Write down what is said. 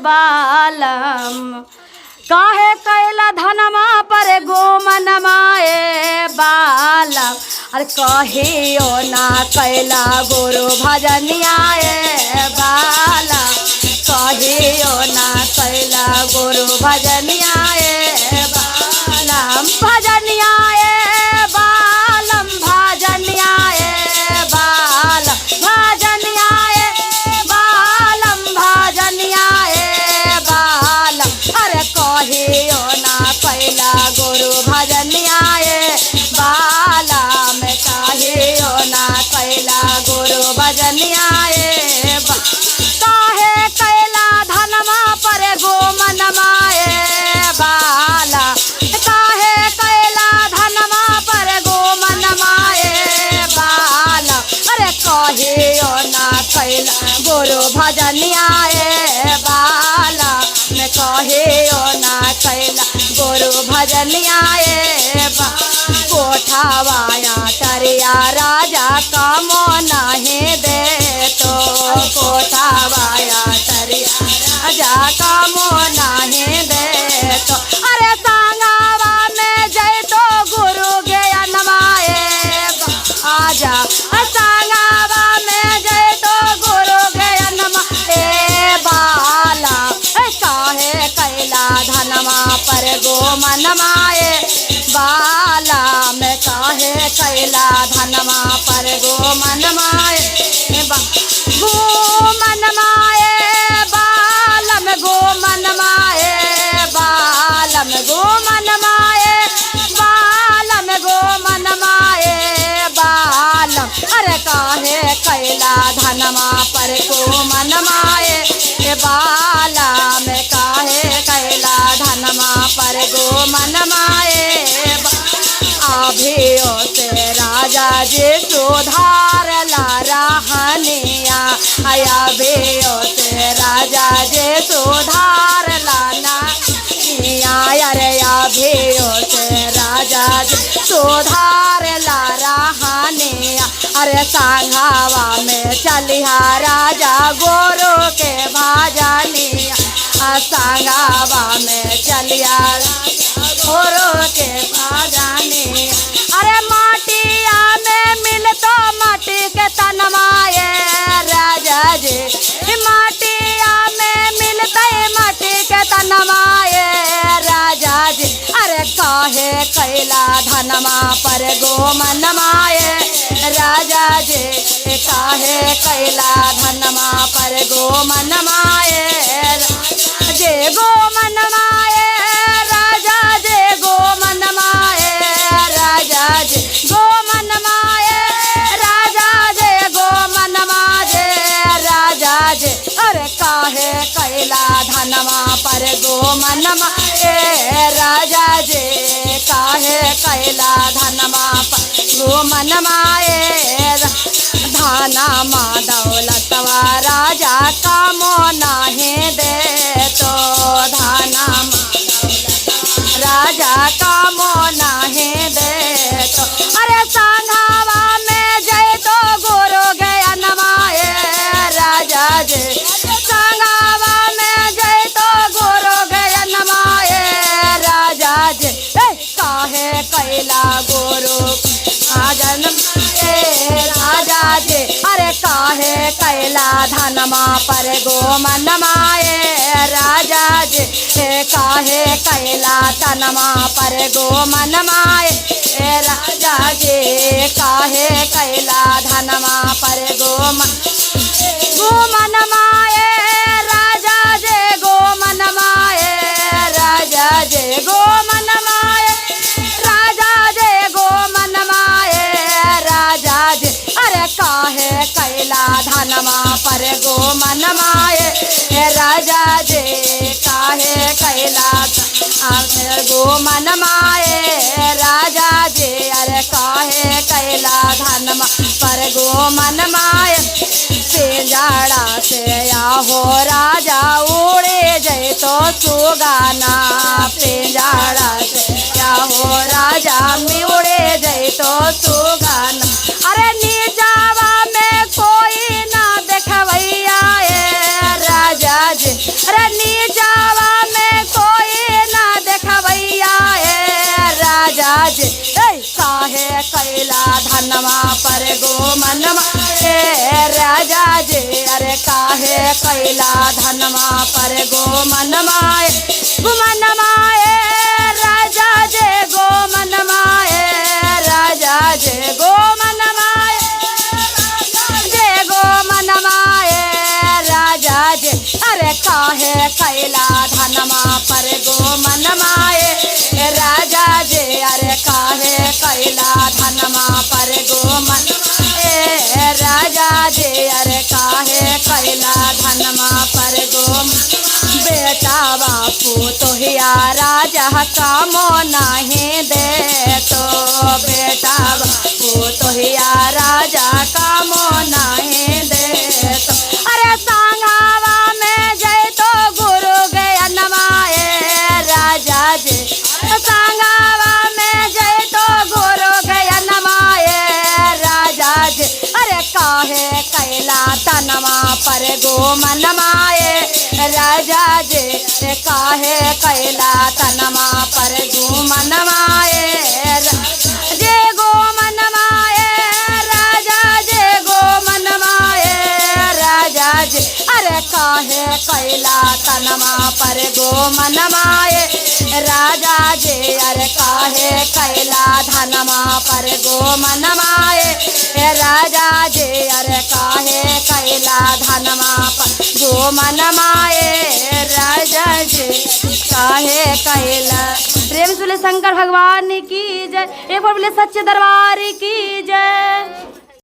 बालम। काहे कैला धनमा पर गोमनमा बालम। अरे कहियो ना कैला गुरु भजनिया बालम। कहियो ना कैला गुरु भजनिया बालम। भजनिया बालम भजनिया बालम। भजनिया बालम भजनिया बालम। अरे कहियो ना कैला गुरु भजनिया बालम। कहियो ना कैला गुरु भजनिया काहे कैला धनमा पर गोमनमा बाला। काहे कैला धनमा पर गोमनमा बाला। अरे कहियो ना कैला गुरु भजनिया बाला। मैं कहियो ना कैला गुरु भजनिया कोठावाया टरिया राजा कामो नहीं दे तो। कोठावाया टरिया राजा कामो नहीं दे तो। अरे सांगावा में जय तो गुरु ज्ञानमाए आजा। सांगावा में जय तो गुरु ज्ञानमा बाला। काहे कैला धनमा पर गोमनमाए बाला। में काहे कैला धनमा पर गोमनमाए गोमनमाए बालम। गोमनमाए बालम। गोमनमाए बालम। गोमनमाए बालम। अरे काहे कैला धनमा पर गोमनमाए बाला। में काहे कैला धनमा पर गोमनमाए अभियो से राजा जी सुधार ला रहनिया। अभियो से राजा जी सुधार लाना। अरे अभियो से राजा जी सुधार ला रहनिया। अरे सांघावा में चलिहा राजा गोरु के भजनिया। सांगावा में चलिया गोरु के भजनिया। अरे माटिया में मिल तो माटी के तनमाए राजा जी। माटिया में मिलते माटी के तनमाए राजा जी। अरे काहे कैला धनमा पर गोमनमाए राजा जी। काहे कैला धनमा पर गोमनमाए जे गोमनमाए राजा। जे गोमनमाए राजा। जे गोमनमाए राजा। जे गोमनमाए राजा। जे अरे काहे कैला धनमा पर गोमनमाए राजा। जे काहे कैला धनमा पर गोमनमाए धनमा दौलतवा राजा कामो नहीं दे तो। धनमा राजा कामो नहीं दे तो। अरे सांघावा में जय तो गुरु ज्ञानमाए राजा जी। सांघावा में जय तो गुरु ज्ञानमाए राजा जी। काहे कैला गुरु भजन राजा जी। अरे काहे कैला धनमा पर गोमनमाए राजा जी। काहे कैला तनमा पर गोमनमाए राजा जी। काहे कैला धनमा पर गोमनमाए राजा जी। गोमनमाए राजा जी। गोमनमाए राजा जी। गोमनमाए राजा जी। अरे काहे कैला धनमा पर गोमनमाए राजा जी। काहे कैला गोमनमाए राजा जी। अरे काहे कैला धनमा पर गोमनमाए पिंजड़ा से आहो राजा उड़े जय तो सुगाना। पिंजड़ा से आहो राजा में उड़े जय तो सुगाना। अरे नीचावा में कोई ना देखवैया राजा जी। अरे नीचावा में कोई ना देखवैया ए राजा जी काहे कैला धनमा पर गो मनवा ए राजा जी अरे काहे कैला धनमा पर गो मनवा राजा जे गो मनवा राजा जे गो मनवा जे गो मनवा राजा जे अरे काहे कैला धनमा पर गो मनवा राजा जे अरे काहे कैला धनमा पर गो मनवा राजा जे अरे काहे कैला धनमा पर गो बेटा बापू तो हिया राजा कामो नहीं दे तो बेटा बापू तो हिया राजा कामो नहीं दे तो अरे सांगावा में जय तो गुरु गया नमाए राजा जी सांगावा में जय तो गुरु गया नमाए राजा जी अरे काहे कैला तनमा पर गो मनमाए राजा जे काहे कैला तनमा पर गो मनमाए जे गो मनमाए राजा जे गो मनमाए राजा जे अरे काहे कैला तनमा पर गो मनमाए राजा जे अरे काहे कैला धनमा पर गो मनमाए राजा जे अरे काहे कैला धनमा पर गो मनमाए राजा जी काहे कैला। प्रेम से बोले शंकर भगवान की जय। एक बार बोले सच्चे दरबार की जय।